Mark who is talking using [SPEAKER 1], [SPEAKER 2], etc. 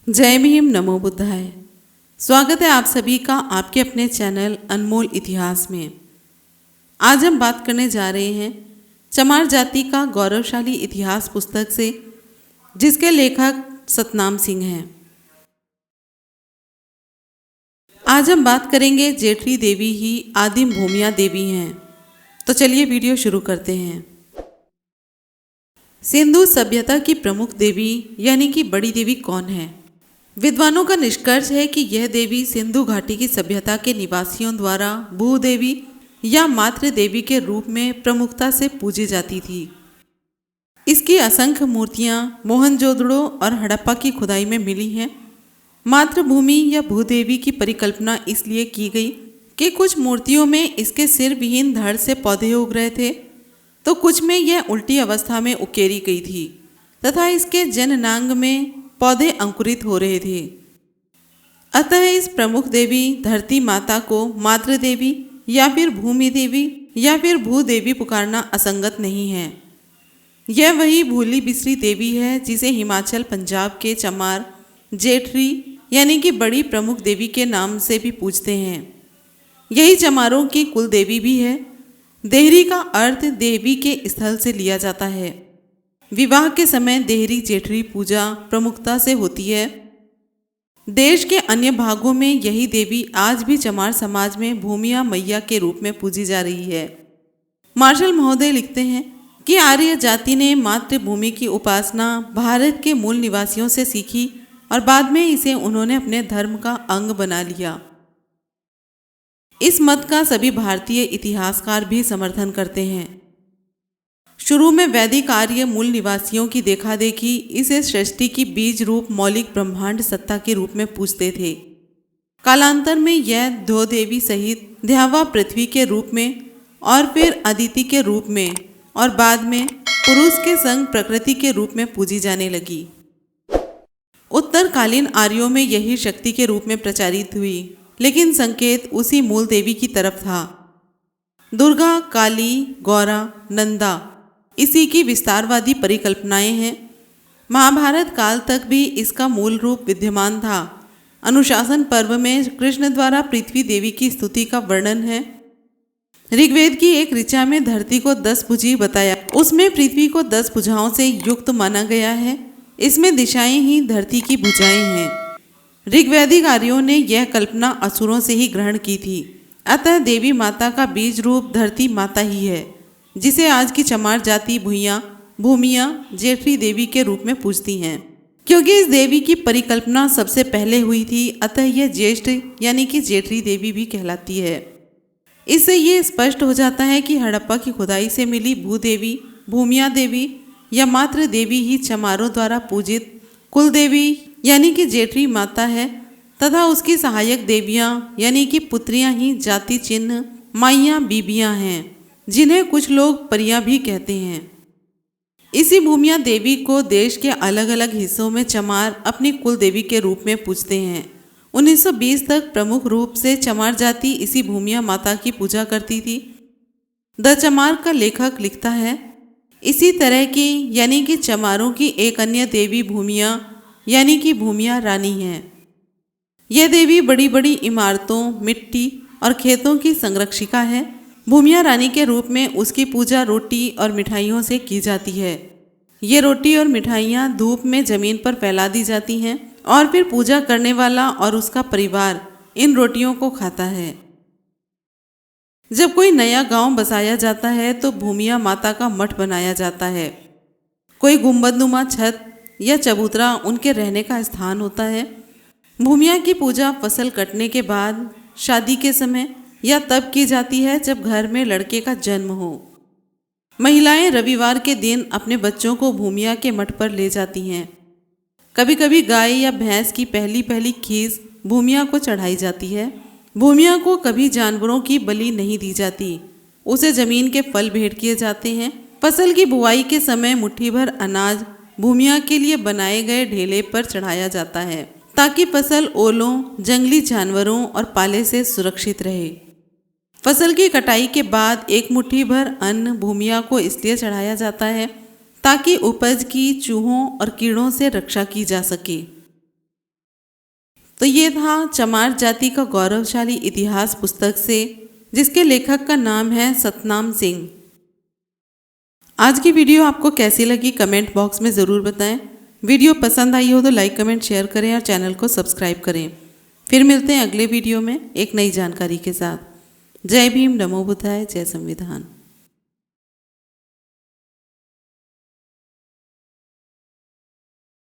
[SPEAKER 1] जय भीम, नमो बुद्धाय। स्वागत है आप सभी का आपके अपने चैनल अनमोल इतिहास में। आज हम बात करने जा रहे हैं चमार जाति का गौरवशाली इतिहास पुस्तक से, जिसके लेखक सतनाम सिंह हैं। आज हम बात करेंगे जेठरी देवी ही आदिम भूमिया देवी हैं। तो चलिए वीडियो शुरू करते हैं। सिंधु सभ्यता की प्रमुख देवी यानी कि बड़ी देवी कौन है? विद्वानों का निष्कर्ष है कि यह देवी सिंधु घाटी की सभ्यता के निवासियों द्वारा भूदेवी या मातृ देवी के रूप में प्रमुखता से पूजी जाती थी। इसकी असंख्य मूर्तियां मोहनजोदड़ो और हड़प्पा की खुदाई में मिली हैं। मातृभूमि या भूदेवी की परिकल्पना इसलिए की गई कि कुछ मूर्तियों में इसके सिर विहीन धड़ से पौधे उग रहे थे, तो कुछ में यह उल्टी अवस्था में उकेरी गई थी तथा इसके जननांग में पौधे अंकुरित हो रहे थे। अतः इस प्रमुख देवी धरती माता को मातृ देवी या फिर भूमि देवी या फिर भूदेवी पुकारना असंगत नहीं है। यह वही भूली बिसरी देवी है जिसे हिमाचल पंजाब के चमार जेठरी यानी कि बड़ी प्रमुख देवी के नाम से भी पूजते हैं। यही चमारों की कुल देवी भी है। देहरी का अर्थ देवी के स्थल से लिया जाता है। विवाह के समय देहरी जेठरी पूजा प्रमुखता से होती है। देश के अन्य भागों में यही देवी आज भी चमार समाज में भूमिया मैया के रूप में पूजी जा रही है। मार्शल महोदय लिखते हैं कि आर्य जाति ने मातृभूमि की उपासना भारत के मूल निवासियों से सीखी और बाद में इसे उन्होंने अपने धर्म का अंग बना लिया। इस मत का सभी भारतीय इतिहासकार भी समर्थन करते हैं। शुरू में वैदिक आर्य मूल निवासियों की देखा देखी इसे सृष्टि की बीज रूप मौलिक ब्रह्मांड सत्ता के रूप में पूजते थे। कालांतर में यह दो देवी सहित ध्यावा पृथ्वी के रूप में और फिर अदिति के रूप में और बाद में पुरुष के संग प्रकृति के रूप में पूजी जाने लगी। उत्तरकालीन आर्यों में यही शक्ति के रूप में प्रचारित हुई, लेकिन संकेत उसी मूल देवी की तरफ था। दुर्गा, काली, गौरा, नंदा इसी की विस्तारवादी परिकल्पनाएं हैं। महाभारत काल तक भी इसका मूल रूप विद्यमान था। अनुशासन पर्व में कृष्ण द्वारा पृथ्वी देवी की स्तुति का वर्णन है। ऋग्वेद की एक ऋचा में धरती को 10 भुजी बताया, उसमें पृथ्वी को 10 भुजाओं से युक्त माना गया है। इसमें दिशाएं ही धरती की भुजाएं हैं। ऋग्वैदिक आर्यों ने यह कल्पना असुरों से ही ग्रहण की थी। अतः देवी माता का बीज रूप धरती माता ही है, जिसे आज की चमार जाति भूमिया जेठरी देवी के रूप में पूजती हैं। क्योंकि इस देवी की परिकल्पना सबसे पहले हुई थी, अतः यह ज्येष्ठ यानी कि जेठरी देवी भी कहलाती है। इससे ये स्पष्ट हो जाता है कि हड़प्पा की खुदाई से मिली भूदेवी भूमिया देवी या मातृ देवी ही चमारों द्वारा पूजित कुल देवी यानी कि जेठरी माता है तथा उसकी सहायक देवियां यानी कि पुत्रियां ही जाति चिन्ह माइयां बीबियां हैं, जिन्हें कुछ लोग परियां भी कहते हैं। इसी भूमिया देवी को देश के अलग अलग हिस्सों में चमार अपनी कुल देवी के रूप में पूजते हैं। 1920 तक प्रमुख रूप से चमार जाति इसी भूमिया माता की पूजा करती थी। द चमार का लेखक लिखता है, इसी तरह की यानी कि चमारों की एक अन्य देवी भूमिया यानी कि भूमिया रानी है। यह देवी बड़ी बड़ी इमारतों, मिट्टी और खेतों की संरक्षिका है। भूमिया रानी के रूप में उसकी पूजा रोटी और मिठाइयों से की जाती है। ये रोटी और मिठाइयाँ धूप में जमीन पर फैला दी जाती हैं और फिर पूजा करने वाला और उसका परिवार इन रोटियों को खाता है। जब कोई नया गांव बसाया जाता है तो भूमिया माता का मठ बनाया जाता है। कोई गुंबदनुमा छत या चबूतरा उनके रहने का स्थान होता है। भूमिया की पूजा फसल कटने के बाद, शादी के समय या तब की जाती है जब घर में लड़के का जन्म हो। महिलाएं रविवार के दिन अपने बच्चों को भूमिया के मठ पर ले जाती हैं। कभी कभी गाय या भैंस की पहली पहली खीस भूमिया को चढ़ाई जाती है। भूमिया को कभी जानवरों की बलि नहीं दी जाती, उसे जमीन के फल भेंट किए जाते हैं। फसल की बुआई के समय मुट्ठी भर अनाज भूमिया के लिए बनाए गए ढेले पर चढ़ाया जाता है, ताकि फसल ओलों, जंगली जानवरों और पाले से सुरक्षित रहे। फसल की कटाई के बाद एक मुट्ठी भर अन्न भूमिया को इसलिए चढ़ाया जाता है ताकि उपज की चूहों और कीड़ों से रक्षा की जा सके। तो ये था चमार जाति का गौरवशाली इतिहास पुस्तक से, जिसके लेखक का नाम है सतनाम सिंह। आज की वीडियो आपको कैसी लगी कमेंट बॉक्स में ज़रूर बताएं। वीडियो पसंद आई हो तो लाइक कमेंट शेयर करें और चैनल को सब्सक्राइब करें। फिर मिलते हैं अगले वीडियो में एक नई जानकारी के साथ। जय भीम, नमो बुद्धाय, जय संविधान।